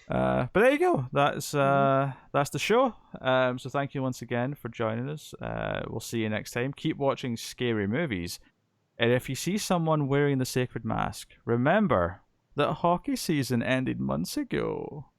Speaker 1: But there you go. That's the show. So thank you once again for joining us. We'll see you next time. Keep watching scary movies, and if you see someone wearing the sacred mask, remember that hockey season ended months ago.